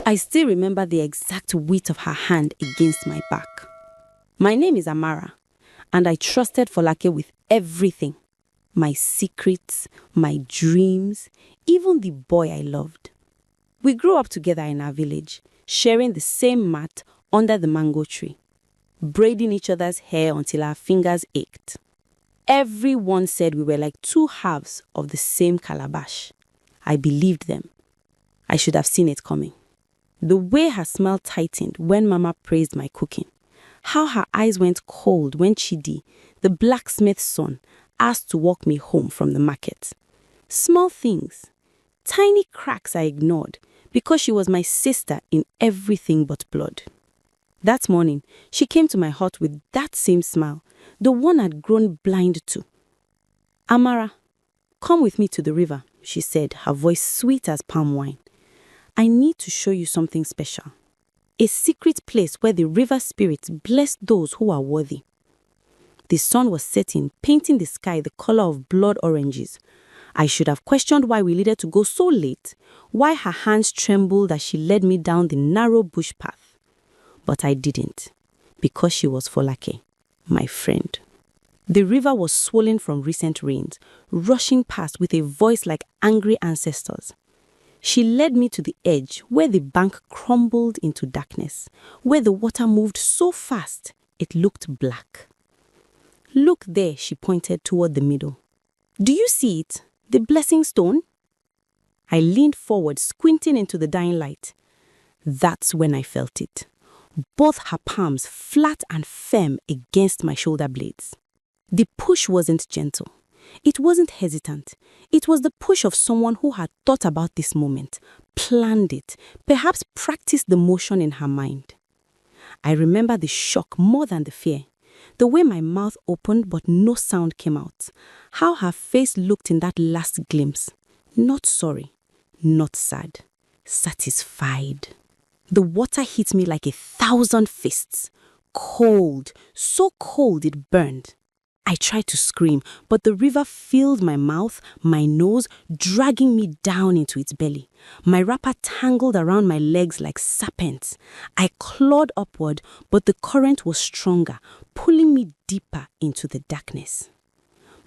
I still remember the exact weight of her hand against my back. My name is Amara, and I trusted Folake with everything. My secrets, my dreams, even the boy I loved. We grew up together in our village, sharing the same mat under the mango tree, braiding each other's hair until our fingers ached. Everyone said we were like two halves of the same calabash. I believed them. I should have seen it coming. The way her smile tightened when Mama praised my cooking. How her eyes went cold when Chidi, the blacksmith's son, asked to walk me home from the market. Small things, tiny cracks I ignored because she was my sister in everything but blood. That morning, she came to my hut with that same smile, the one I'd grown blind to. "Amara, come with me to the river," she said, her voice sweet as palm wine. "I need to show you something special. A secret place where the river spirits bless those who are worthy." The sun was setting, painting the sky the color of blood oranges. I should have questioned why we needed to go so late, why her hands trembled as she led me down the narrow bush path. But I didn't, because she was Folake, my friend. The river was swollen from recent rains, rushing past with a voice like angry ancestors. She led me to the edge where the bank crumbled into darkness, where the water moved so fast it looked black. "Look there," she pointed toward the middle. "Do you see it? The blessing stone?" I leaned forward, squinting into the dying light. That's when I felt it. Both her palms flat and firm against my shoulder blades. The push wasn't gentle. It wasn't hesitant. It was the push of someone who had thought about this moment, planned it, perhaps practiced the motion in her mind. I remember the shock more than the fear. The way my mouth opened but no sound came out. How her face looked in that last glimpse. Not sorry, not sad, satisfied. The water hit me like 1,000 fists. Cold, so cold it burned. I tried to scream, but the river filled my mouth, my nose, dragging me down into its belly. My wrapper tangled around my legs like serpents. I clawed upward, but the current was stronger, pulling me deeper into the darkness.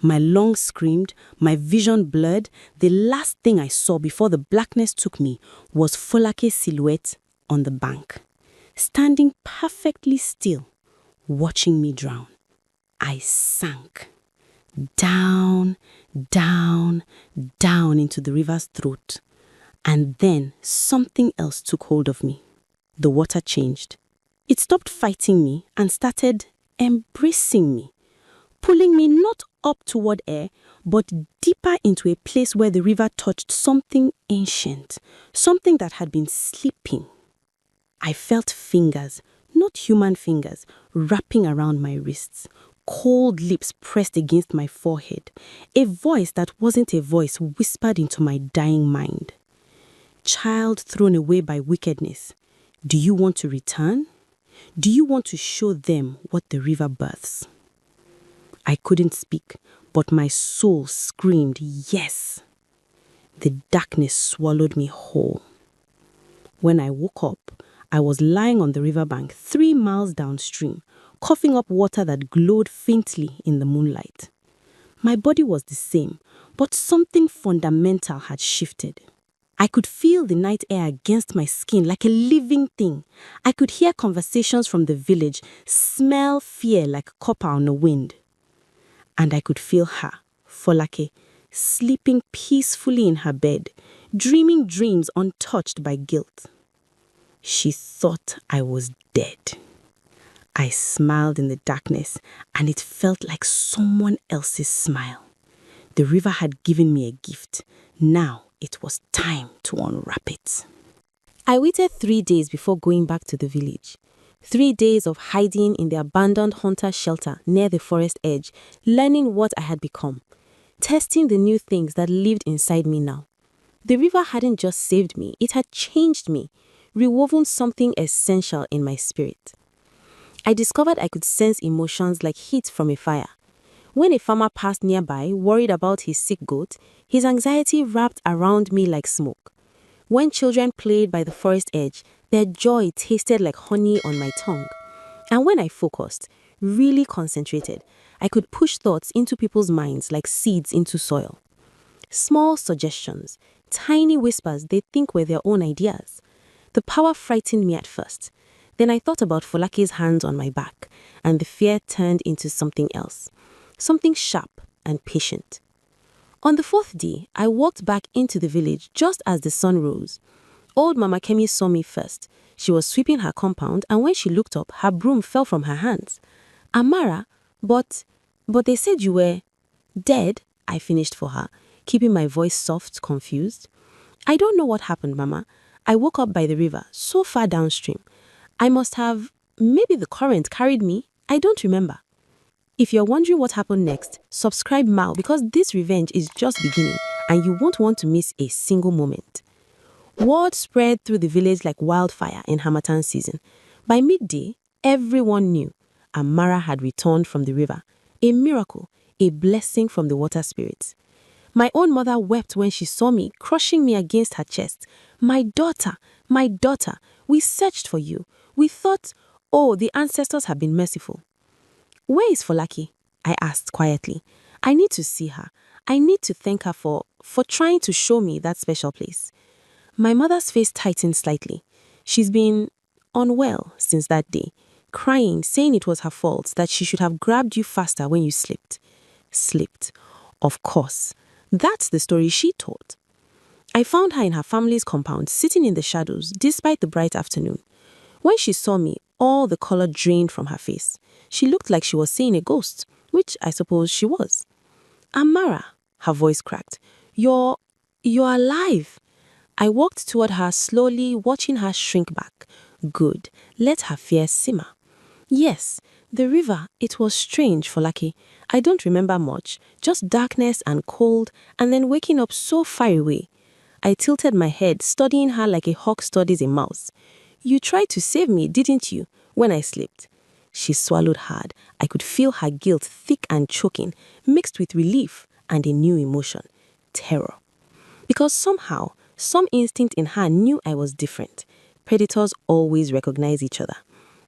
My lungs screamed, my vision blurred. The last thing I saw before the blackness took me was Folake's silhouette on the bank, standing perfectly still, watching me drown. I sank down, down, down into the river's throat. And then something else took hold of me. The water changed. It stopped fighting me and started embracing me, pulling me not up toward air, but deeper into a place where the river touched something ancient, something that had been sleeping. I felt fingers, not human fingers, wrapping around my wrists. Cold lips pressed against my forehead. A voice that wasn't a voice whispered into my dying mind. "Child thrown away by wickedness, do you want to return? Do you want to show them what the river births?" I couldn't speak, but my soul screamed yes. The darkness swallowed me whole. When I woke up, I was lying on the riverbank 3 miles downstream, coughing up water that glowed faintly in the moonlight. My body was the same, but something fundamental had shifted. I could feel the night air against my skin like a living thing. I could hear conversations from the village, smell fear like copper on the wind. And I could feel her, Folake, sleeping peacefully in her bed, dreaming dreams untouched by guilt. She thought I was dead. I smiled in the darkness, and it felt like someone else's smile. The river had given me a gift. Now it was time to unwrap it. I waited 3 days before going back to the village. 3 days of hiding in the abandoned hunter shelter near the forest edge, learning what I had become, testing the new things that lived inside me now. The river hadn't just saved me, it had changed me, rewoven something essential in my spirit. I discovered I could sense emotions like heat from a fire. When a farmer passed nearby, worried about his sick goat, his anxiety wrapped around me like smoke. When children played by the forest edge, their joy tasted like honey on my tongue. And when I focused, really concentrated, I could push thoughts into people's minds like seeds into soil. Small suggestions, tiny whispers they think were their own ideas. The power frightened me at first. Then I thought about Folake's hands on my back, and the fear turned into something else. Something sharp and patient. On the fourth day, I walked back into the village just as the sun rose. Old Mama Kemi saw me first. She was sweeping her compound, and when she looked up, her broom fell from her hands. Amara, but they said you were dead, I finished for her, keeping my voice soft, confused. I don't know what happened, Mama. I woke up by the river, so far downstream. Maybe the current carried me. I don't remember. If you're wondering what happened next, subscribe now because this revenge is just beginning and you won't want to miss a single moment. Word spread through the village like wildfire in Harmattan season. By midday, everyone knew Amara had returned from the river. A miracle, a blessing from the water spirits. My own mother wept when she saw me, crushing me against her chest. My daughter, we searched for you. We thought, oh, the ancestors have been merciful. Where is Folake? I asked quietly. I need to see her. I need to thank her for trying to show me that special place. My mother's face tightened slightly. She's been unwell since that day, crying, saying it was her fault, that she should have grabbed you faster when you slipped. Slipped. Of course. That's the story she told. I found her in her family's compound, sitting in the shadows, despite the bright afternoon. When she saw me, all the color drained from her face. She looked like she was seeing a ghost, which I suppose she was. Amara, her voice cracked. You're alive. I walked toward her slowly, watching her shrink back. Good. Let her fear simmer. Yes, the river, it was strange, Folake. I don't remember much, just darkness and cold, and then waking up so far away. I tilted my head, studying her like a hawk studies a mouse. You tried to save me, didn't you, when I slipped? She swallowed hard. I could feel her guilt thick and choking, mixed with relief and a new emotion, terror. Because somehow, some instinct in her knew I was different. Predators always recognize each other.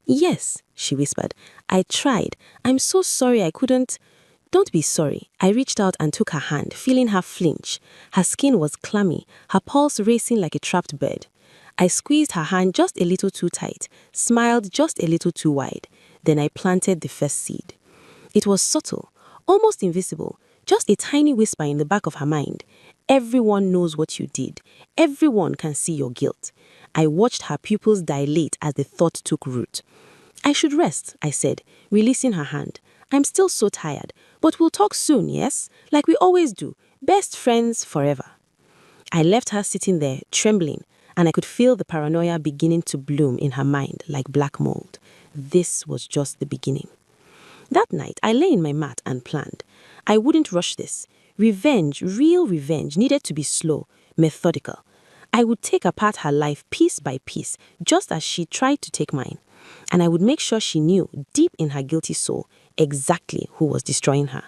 Yes, she whispered. I tried. I'm so sorry I couldn't. Don't be sorry. I reached out and took her hand, feeling her flinch. Her skin was clammy, her pulse racing like a trapped bird. I squeezed her hand just a little too tight, smiled just a little too wide. Then I planted the first seed. It was subtle, almost invisible, just a tiny whisper in the back of her mind. Everyone knows what you did. Everyone can see your guilt. I watched her pupils dilate as the thought took root. I should rest, I said, releasing her hand. I'm still so tired, but we'll talk soon, yes? Like we always do. Best friends forever. I left her sitting there, trembling, and I could feel the paranoia beginning to bloom in her mind like black mold. This was just the beginning. That night, I lay in my mat and planned. I wouldn't rush this. Revenge, real revenge, needed to be slow, methodical. I would take apart her life piece by piece, just as she tried to take mine. And I would make sure she knew, deep in her guilty soul, exactly who was destroying her.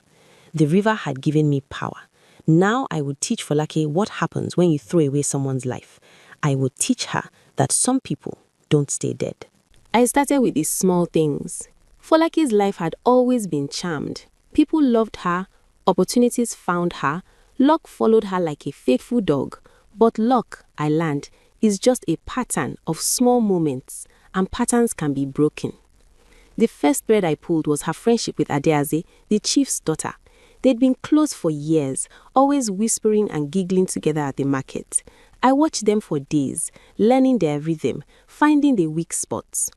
The river had given me power. Now I would teach Folake what happens when you throw away someone's life. I would teach her that some people don't stay dead. I started with these small things. Folake's life had always been charmed. People loved her, opportunities found her, luck followed her like a faithful dog. But luck, I learned, is just a pattern of small moments, and patterns can be broken. The first thread I pulled was her friendship with Adeaze, the chief's daughter. They'd been close for years, always whispering and giggling together at the market. I watched them for days, learning their rhythm, finding the weak spots.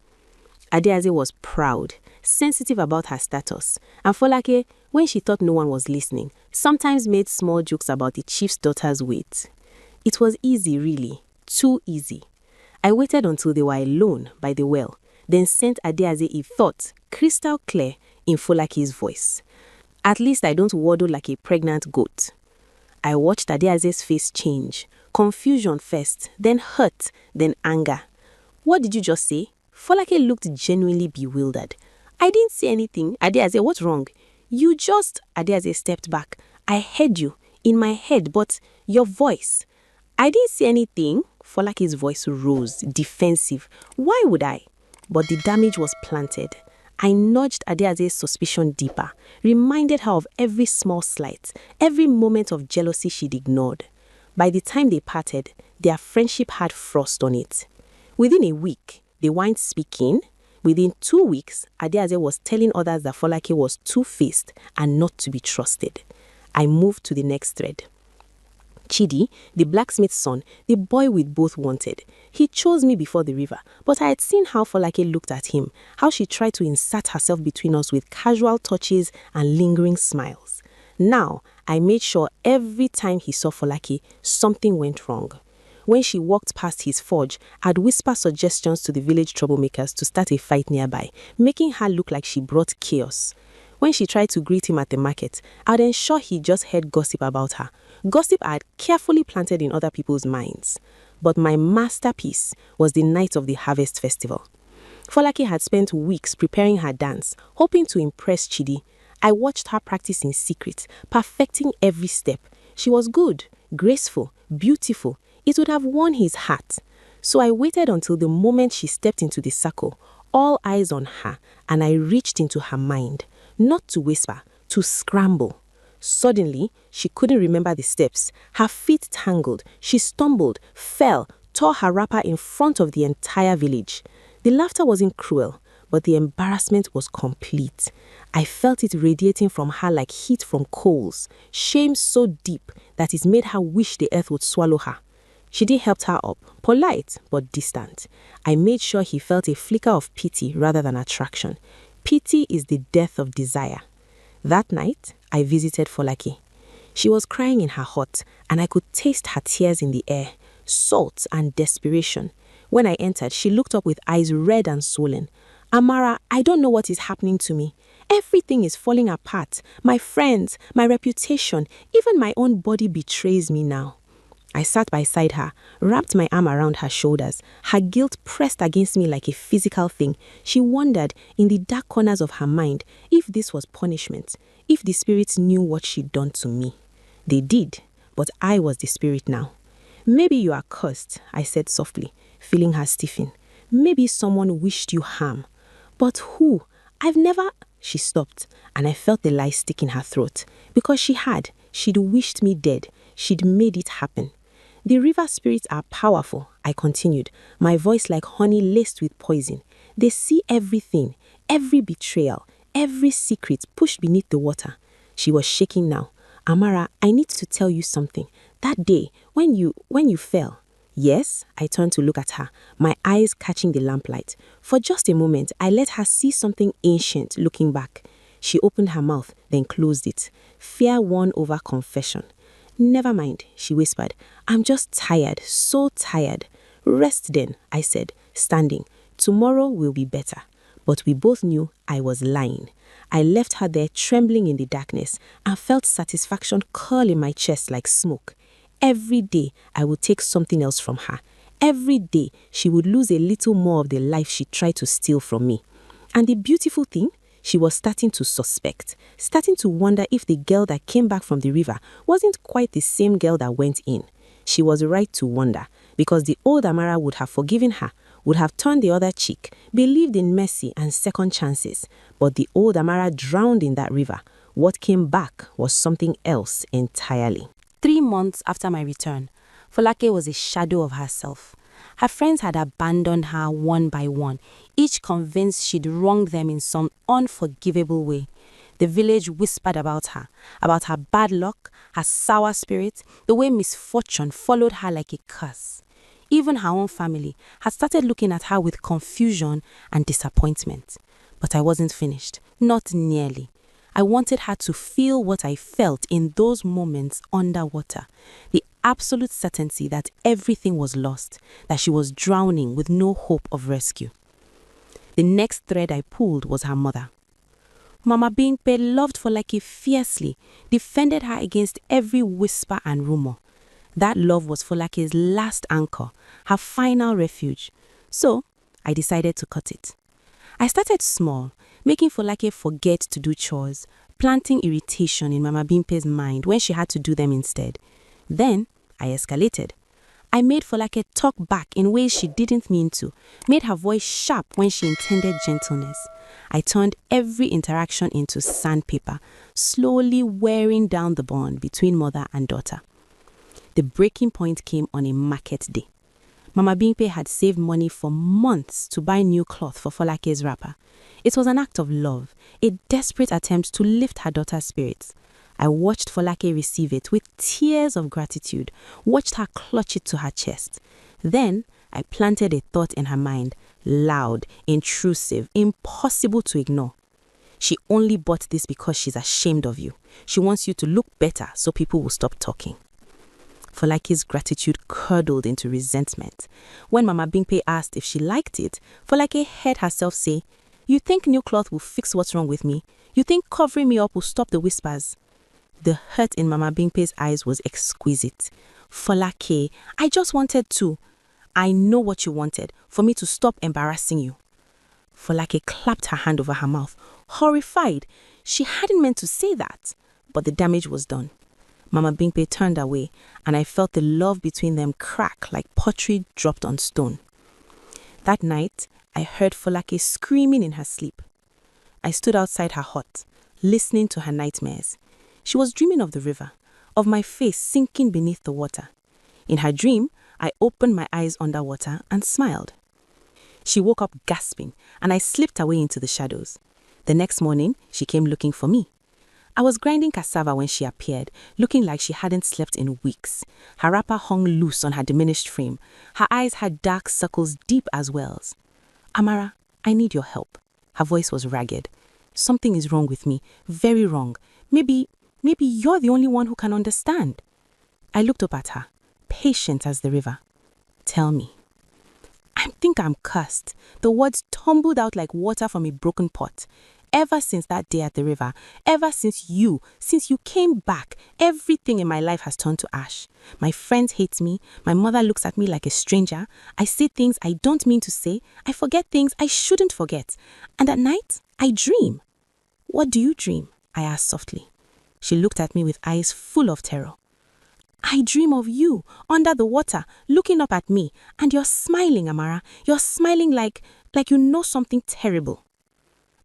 Adeaze was proud, sensitive about her status, and Folake, when she thought no one was listening, sometimes made small jokes about the chief's daughter's weight. It was easy, really, too easy. I waited until they were alone by the well, then sent Adeaze a thought, crystal clear, in Folake's voice. At least I don't waddle like a pregnant goat. I watched Adeaze's face change. Confusion first, then hurt, then anger. What did you just say? Folake looked genuinely bewildered. I didn't say anything. Adeaze, what's wrong? You just... Adeaze stepped back. I heard you, in my head, but your voice. I didn't say anything, Folake's voice rose, defensive. Why would I? But the damage was planted. I nudged Adeaze's suspicion deeper, reminded her of every small slight, every moment of jealousy she'd ignored. By the time they parted, their friendship had frost on it. Within a week, they weren't speaking. Within 2 weeks, Adeaze was telling others that Folake was two-faced and not to be trusted. I moved to the next thread. Chidi, the blacksmith's son, the boy we both wanted. He chose me before the river, but I had seen how Folake looked at him, how she tried to insert herself between us with casual touches and lingering smiles. Now, I made sure every time he saw Folake, something went wrong. When she walked past his forge, I'd whisper suggestions to the village troublemakers to start a fight nearby, making her look like she brought chaos. When she tried to greet him at the market, I'd ensure he just heard gossip about her. Gossip I had carefully planted in other people's minds. But my masterpiece was the night of the harvest festival. Folake had spent weeks preparing her dance, hoping to impress Chidi. I watched her practice in secret, perfecting every step. She was good, graceful, beautiful. It would have won his heart. So I waited until the moment she stepped into the circle, all eyes on her, and I reached into her mind, not to whisper, to scramble. Suddenly, she couldn't remember the steps. Her feet tangled. She stumbled, fell, tore her wrapper in front of the entire village. The laughter wasn't cruel, but the embarrassment was complete. I felt it radiating from her like heat from coals, shame so deep that it made her wish the earth would swallow her. Chidi helped her up, polite but distant. I made sure he felt a flicker of pity rather than attraction. Pity is the death of desire. That night, I visited Folake. She was crying in her hut, and I could taste her tears in the air, salt and desperation. When I entered, she looked up with eyes red and swollen. Amara, I don't know what is happening to me. Everything is falling apart. My friends, my reputation, even my own body betrays me now. I sat beside her, wrapped my arm around her shoulders. Her guilt pressed against me like a physical thing. She wondered, in the dark corners of her mind, if this was punishment, if the spirits knew what she'd done to me. They did, but I was the spirit now. Maybe you are cursed, I said softly, feeling her stiffen. Maybe someone wished you harm. But who? I've never... She stopped, and I felt the lie stick in her throat. Because she'd wished me dead. She'd made it happen. The river spirits are powerful, I continued, my voice like honey laced with poison. They see everything, every betrayal, every secret pushed beneath the water. She was shaking now. Amara, I need to tell you something. That day, when you fell. Yes, I turned to look at her, my eyes catching the lamplight. For just a moment, I let her see something ancient looking back. She opened her mouth, then closed it. Fear won over confession. Never mind, she whispered. I'm just tired, so tired. Rest then, I said, standing. Tomorrow will be better. But we both knew I was lying. I left her there trembling in the darkness and felt satisfaction curl in my chest like smoke. Every day I would take something else from her. Every day she would lose a little more of the life she tried to steal from me. And the beautiful thing, she was starting to suspect, starting to wonder if the girl that came back from the river wasn't quite the same girl that went in. She was right to wonder, because the old Amara would have forgiven her, would have turned the other cheek, believed in mercy and second chances. But the old Amara drowned in that river. What came back was something else entirely. 3 months after my return, Folake was a shadow of herself. Her friends had abandoned her one by one, each convinced she'd wronged them in some unforgivable way. The village whispered about her bad luck, her sour spirit, the way misfortune followed her like a curse. Even her own family had started looking at her with confusion and disappointment. But I wasn't finished, not nearly. I wanted her to feel what I felt in those moments underwater. The absolute certainty that everything was lost, that she was drowning with no hope of rescue. The next thread I pulled was her mother. Mama Bimpe loved Folake fiercely, defended her against every whisper and rumor. That love was Folake's last anchor, her final refuge. So, I decided to cut it. I started small, making Folake forget to do chores, planting irritation in Mama Bimpe's mind when she had to do them instead. Then, I escalated. I made Folake talk back in ways she didn't mean to, made her voice sharp when she intended gentleness. I turned every interaction into sandpaper, slowly wearing down the bond between mother and daughter. The breaking point came on a market day. Mama Bimpe had saved money for months to buy new cloth for Folake's wrapper. It was an act of love, a desperate attempt to lift her daughter's spirits. I watched Folake receive it with tears of gratitude, watched her clutch it to her chest. Then I planted a thought in her mind, loud, intrusive, impossible to ignore. She only bought this because she's ashamed of you. She wants you to look better so people will stop talking. Folake's gratitude curdled into resentment. When Mama Bimpe asked if she liked it, Folake heard herself say, "You think new cloth will fix what's wrong with me? You think covering me up will stop the whispers?" The hurt in Mama Bimpe's eyes was exquisite. "Folake, I just wanted to." "I know what you wanted, for me to stop embarrassing you." Folake clapped her hand over her mouth, horrified. She hadn't meant to say that, but the damage was done. Mama Bimpe turned away, and I felt the love between them crack like pottery dropped on stone. That night, I heard Folake screaming in her sleep. I stood outside her hut, listening to her nightmares. She was dreaming of the river, of my face sinking beneath the water. In her dream, I opened my eyes underwater and smiled. She woke up gasping, and I slipped away into the shadows. The next morning, she came looking for me. I was grinding cassava when she appeared, looking like she hadn't slept in weeks. Her wrapper hung loose on her diminished frame. Her eyes had dark circles deep as wells. "Amara, I need your help." Her voice was ragged. "Something is wrong with me, very wrong. Maybe you're the only one who can understand." I looked up at her, patient as the river. "Tell me." "I think I'm cursed." The words tumbled out like water from a broken pot. "Ever since that day at the river, ever since you came back, everything in my life has turned to ash. My friends hate me. My mother looks at me like a stranger. I say things I don't mean to say. I forget things I shouldn't forget. And at night, I dream." "What do you dream?" I asked softly. She looked at me with eyes full of terror. "I dream of you, under the water, looking up at me, and you're smiling, Amara. You're smiling like you know something terrible."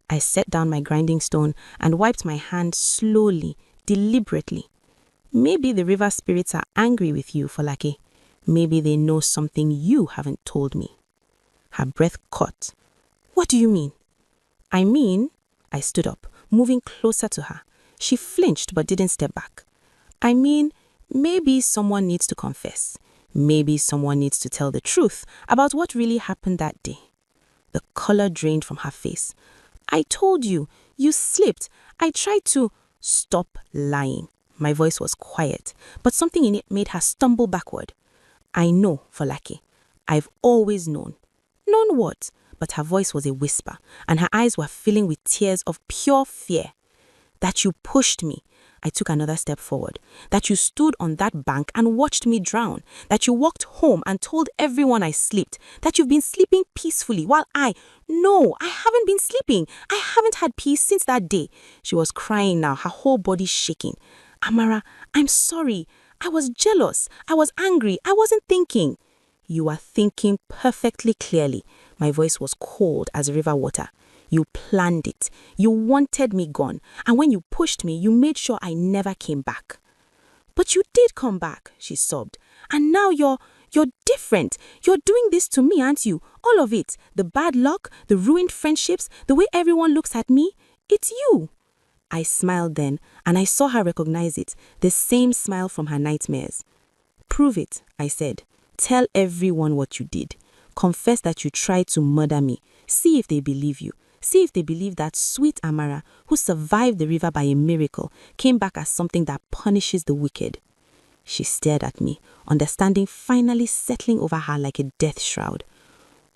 I set down my grinding stone and wiped my hand slowly, deliberately. "Maybe the river spirits are angry with you, Folake. Maybe they know something you haven't told me." Her breath caught. "What do you mean?" I stood up, moving closer to her. She flinched but didn't step back. Maybe someone needs to confess. Maybe someone needs to tell the truth about what really happened that day." The color drained from her face. "I told you. You slipped. I tried to—" "Stop lying." My voice was quiet, but something in it made her stumble backward. "I know, Folake. I've always known." "Known what?" But her voice was a whisper, and her eyes were filling with tears of pure fear. "That you pushed me." I took another step forward. "That you stood on that bank and watched me drown. That you walked home and told everyone I slept. That you've been sleeping peacefully while No, I haven't been sleeping. I haven't had peace since that day." She was crying now, her whole body shaking. "Amara, I'm sorry. I was jealous. I was angry. I wasn't thinking." "You are thinking perfectly clearly." My voice was cold as river water. "You planned it. You wanted me gone. And when you pushed me, you made sure I never came back." "But you did come back," she sobbed. "And now you're different. You're doing this to me, aren't you? All of it. The bad luck, the ruined friendships, the way everyone looks at me. It's you." I smiled then, and I saw her recognize it, the same smile from her nightmares. "Prove it," I said. "Tell everyone what you did. Confess that you tried to murder me. See if they believe you. See if they believe that sweet Amara, who survived the river by a miracle, came back as something that punishes the wicked." She stared at me, understanding finally settling over her like a death shroud.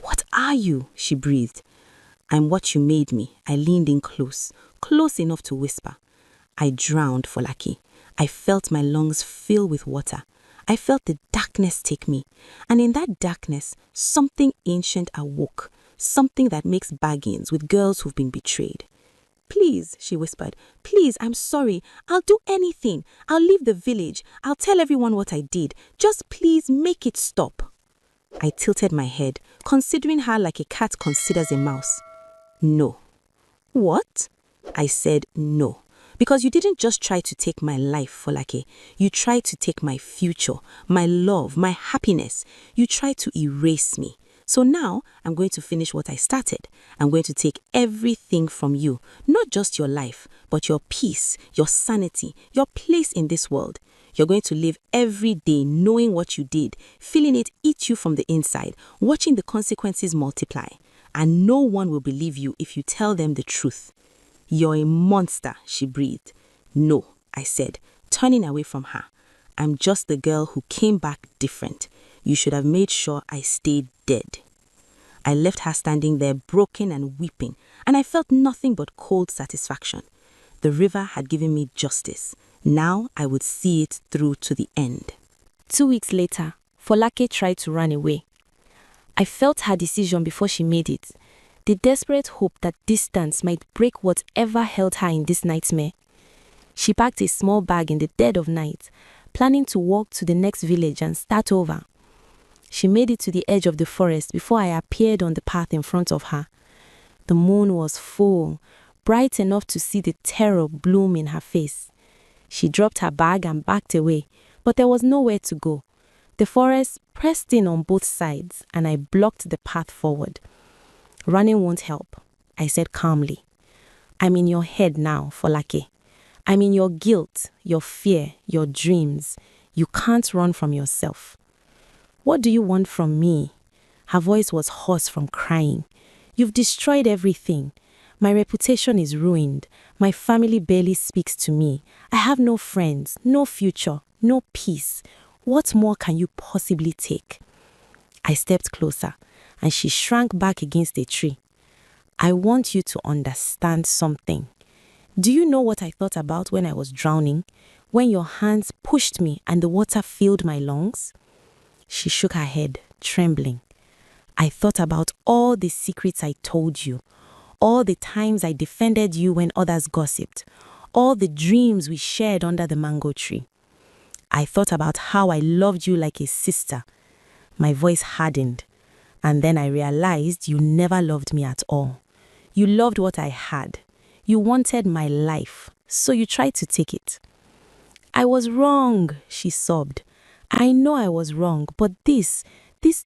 "What are you?" she breathed. "I'm what you made me." I leaned in close enough to whisper. "I drowned, Folake. I felt my lungs fill with water. I felt the darkness take me. And in that darkness, something ancient awoke. Something that makes bargains with girls who've been betrayed. Please, she whispered. Please, I'm sorry. I'll do anything. I'll leave the village. I'll tell everyone what I did. Just please make it stop. I tilted my head, considering her like a cat considers a mouse. No. What? I said no. Because you didn't just try to take my life, Folake. You tried to take my future, my love, my happiness. You tried to erase me. So now I'm going to finish what I started. I'm going to take everything from you, not just your life, but your peace, your sanity, your place in this world. You're going to live every day knowing what you did, feeling it eat you from the inside, watching the consequences multiply. And no one will believe you if you tell them the truth. You're a monster, she breathed. No, I said, turning away from her. I'm just the girl who came back different. You should have made sure I stayed dead. I left her standing there broken and weeping, and I felt nothing but cold satisfaction. The river had given me justice. Now I would see it through to the end. 2 weeks later, Folake tried to run away. I felt her decision before she made it. The desperate hope that distance might break whatever held her in this nightmare. She packed a small bag in the dead of night, planning to walk to the next village and start over. She made it to the edge of the forest before I appeared on the path in front of her. The moon was full, bright enough to see the terror bloom in her face. She dropped her bag and backed away, but there was nowhere to go. The forest pressed in on both sides, and I blocked the path forward. Running won't help, I said calmly. I'm in your head now, Folake. I'm in your guilt, your fear, your dreams. You can't run from yourself. What do you want from me? Her voice was hoarse from crying. You've destroyed everything. My reputation is ruined. My family barely speaks to me. I have no friends, no future, no peace. What more can you possibly take? I stepped closer, and she shrank back against a tree. I want you to understand something. Do you know what I thought about when I was drowning? When your hands pushed me and the water filled my lungs? She shook her head, trembling. I thought about all the secrets I told you, all the times I defended you when others gossiped, all the dreams we shared under the mango tree. I thought about how I loved you like a sister. My voice hardened, and then I realized you never loved me at all. You loved what I had. You wanted my life, so you tried to take it. I was wrong, she sobbed. I know I was wrong, but this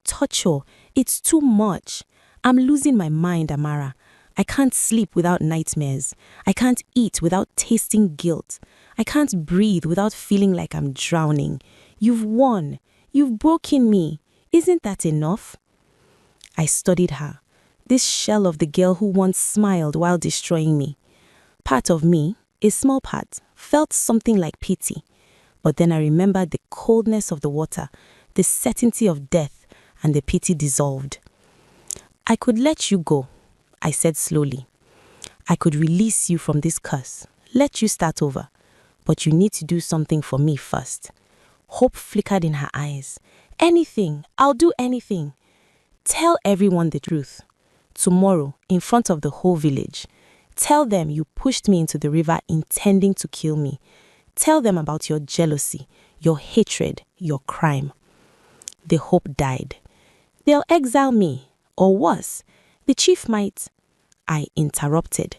torture, it's too much. I'm losing my mind, Amara. I can't sleep without nightmares. I can't eat without tasting guilt. I can't breathe without feeling like I'm drowning. You've won. You've broken me. Isn't that enough? I studied her, this shell of the girl who once smiled while destroying me. Part of me, a small part, felt something like pity. But then I remembered the coldness of the water, the certainty of death, and the pity dissolved. I could let you go, I said slowly. I could release you from this curse, let you start over. But you need to do something for me first. Hope flickered in her eyes. Anything, I'll do anything. Tell everyone the truth. Tomorrow, in front of the whole village. Tell them you pushed me into the river intending to kill me. Tell them about your jealousy, your hatred, your crime. The hope died. They'll exile me, or worse, the chief might. I interrupted.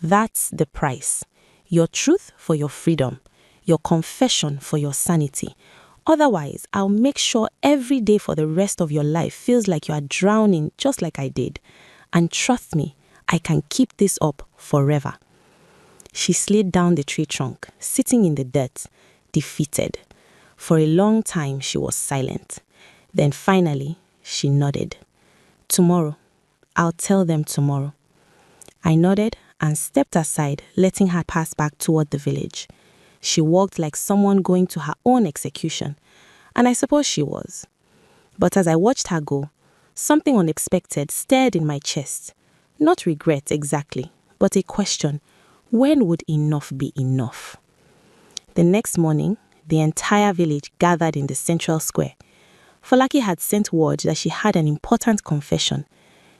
That's the price. Your truth for your freedom, your confession for your sanity. Otherwise, I'll make sure every day for the rest of your life feels like you are drowning just like I did. And trust me, I can keep this up forever. She slid down the tree trunk, sitting in the dirt, defeated. For a long time, she was silent. Then finally, she nodded. Tomorrow. I'll tell them tomorrow. I nodded and stepped aside, letting her pass back toward the village. She walked like someone going to her own execution, and I suppose she was. But as I watched her go, something unexpected stirred in my chest. Not regret exactly, but a question. When would enough be enough? The next morning, the entire village gathered in the central square. Folake had sent word that she had an important confession.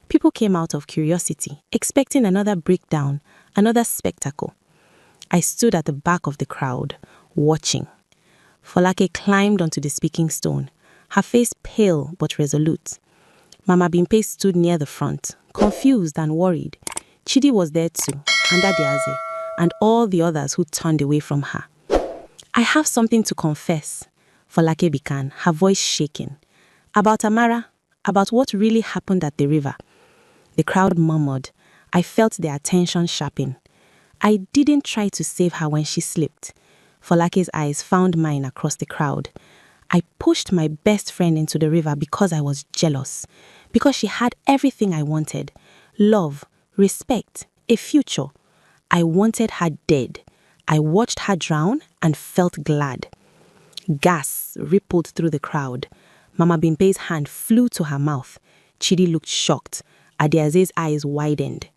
People came out of curiosity, expecting another breakdown, another spectacle. I stood at the back of the crowd, watching. Folake climbed onto the speaking stone, her face pale but resolute. Mama Bimpe stood near the front, confused and worried. Chidi was there too, and Adiaze, and all the others who turned away from her. I have something to confess, Folake began, her voice shaking. About Amara, about what really happened at the river. The crowd murmured. I felt their attention sharpen. I didn't try to save her when she slipped. Folake's eyes found mine across the crowd. I pushed my best friend into the river because I was jealous. Because she had everything I wanted. Love, respect, a future. I wanted her dead. I watched her drown and felt glad. Gas rippled through the crowd. Mama Bimpe's hand flew to her mouth. Chidi looked shocked. Adiaze's eyes widened.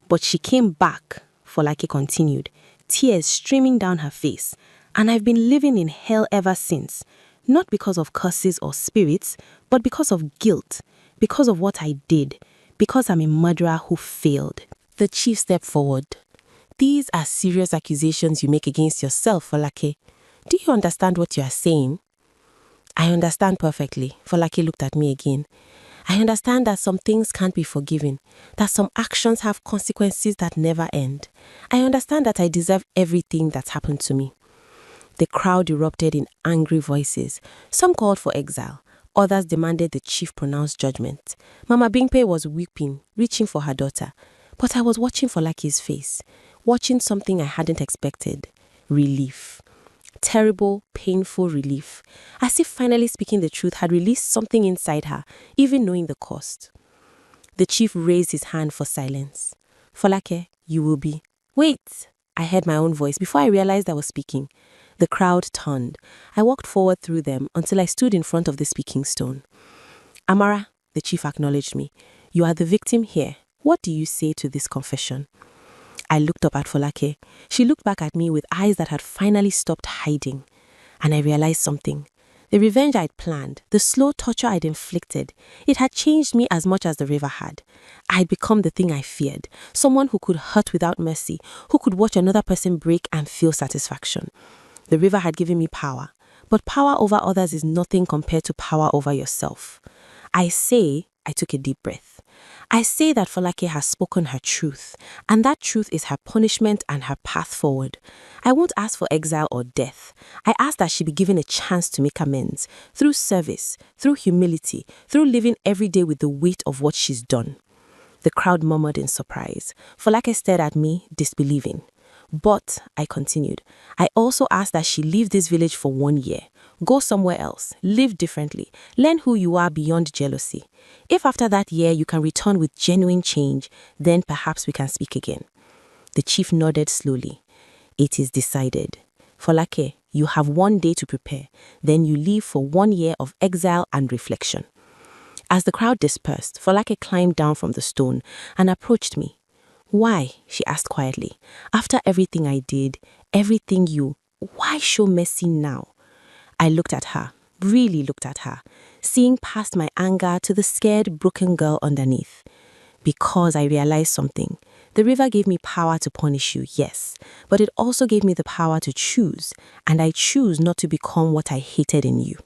But she came back, Folake continued, tears streaming down her face. And I've been living in hell ever since. Not because of curses or spirits, but because of guilt. Because of what I did. Because I'm a murderer who failed. The chief stepped forward. These are serious accusations you make against yourself, Folake. Do you understand what you are saying? I understand perfectly. Folake looked at me again. I understand that some things can't be forgiven, that some actions have consequences that never end. I understand that I deserve everything that's happened to me. The crowd erupted in angry voices. Some called for exile. Others demanded the chief pronounce judgment. Mama Bimpe was weeping, reaching for her daughter. But I was watching Folake's face, watching something I hadn't expected. Relief. Terrible, painful relief. As if finally speaking the truth had released something inside her, even knowing the cost. The chief raised his hand for silence. Folake, you will be. Wait! I heard my own voice before I realized I was speaking. The crowd turned. I walked forward through them until I stood in front of the speaking stone. Amara, the chief acknowledged me. You are the victim here. What do you say to this confession? I looked up at Folake. She looked back at me with eyes that had finally stopped hiding. And I realized something. The revenge I'd planned, the slow torture I'd inflicted, it had changed me as much as the river had. I'd become the thing I feared, someone who could hurt without mercy, who could watch another person break and feel satisfaction. The river had given me power, but power over others is nothing compared to power over yourself. I took a deep breath. I say that Folake has spoken her truth, and that truth is her punishment and her path forward. I won't ask for exile or death. I ask that she be given a chance to make amends, through service, through humility, through living every day with the weight of what she's done. The crowd murmured in surprise. Folake stared at me, disbelieving. But, I continued, I also ask that she leave this village for 1 year. Go somewhere else, live differently, learn who you are beyond jealousy. If after that year you can return with genuine change, then perhaps we can speak again. The chief nodded slowly. It is decided. Folake, you have 1 day to prepare. Then you leave for 1 year of exile and reflection. As the crowd dispersed, Folake climbed down from the stone and approached me. Why? She asked quietly. After everything I did, why show mercy now? I looked at her, really looked at her, seeing past my anger to the scared, broken girl underneath. Because I realized something. The river gave me power to punish you, yes, but it also gave me the power to choose, and I choose not to become what I hated in you.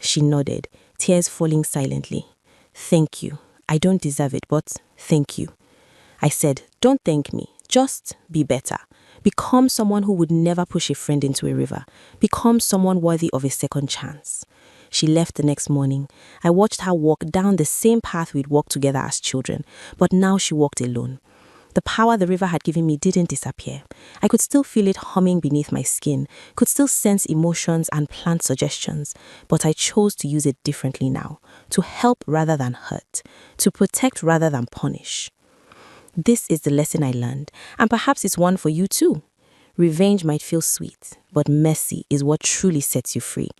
She nodded, tears falling silently. Thank you. I don't deserve it, but thank you. I said, don't thank me, just be better. Become someone who would never push a friend into a river. Become someone worthy of a second chance. She left the next morning. I watched her walk down the same path we'd walked together as children, but now she walked alone. The power the river had given me didn't disappear. I could still feel it humming beneath my skin, could still sense emotions and plant suggestions, but I chose to use it differently now, to help rather than hurt, to protect rather than punish. This is the lesson I learned, and perhaps it's one for you too. Revenge might feel sweet, but mercy is what truly sets you free.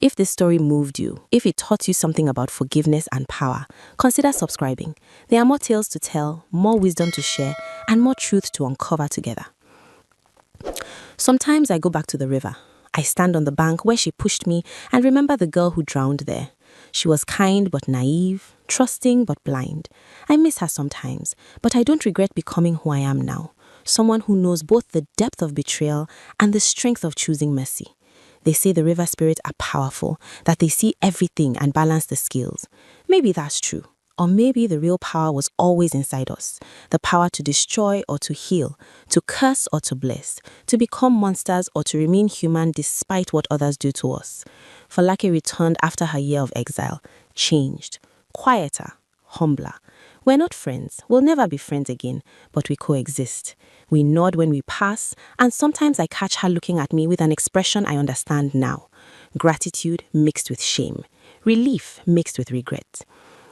If this story moved you, if it taught you something about forgiveness and power, consider subscribing. There are more tales to tell, more wisdom to share, and more truth to uncover together. Sometimes I go back to the river. I stand on the bank where she pushed me and remember the girl who drowned there. She was kind but naive, trusting but blind. I miss her sometimes, but I don't regret becoming who I am now. Someone who knows both the depth of betrayal and the strength of choosing mercy. They say the river spirits are powerful, that they see everything and balance the scales. Maybe that's true. Or maybe the real power was always inside us. The power to destroy or to heal, to curse or to bless, to become monsters or to remain human despite what others do to us. Falake returned after her year of exile, changed, quieter, humbler. We're not friends, we'll never be friends again, but we coexist. We nod when we pass, and sometimes I catch her looking at me with an expression I understand now. Gratitude mixed with shame, relief mixed with regret.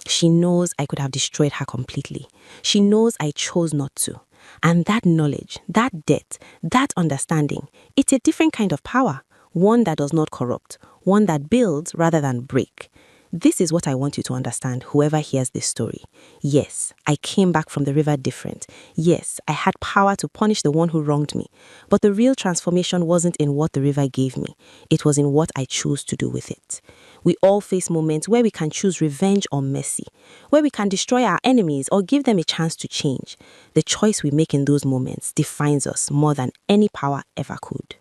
She knows I could have destroyed her completely. She knows I chose not to. And that knowledge, that debt, that understanding, it's a different kind of power. One that does not corrupt, one that builds rather than break. This is what I want you to understand, whoever hears this story. Yes, I came back from the river different. Yes, I had power to punish the one who wronged me. But the real transformation wasn't in what the river gave me. It was in what I chose to do with it. We all face moments where we can choose revenge or mercy, where we can destroy our enemies or give them a chance to change. The choice we make in those moments defines us more than any power ever could.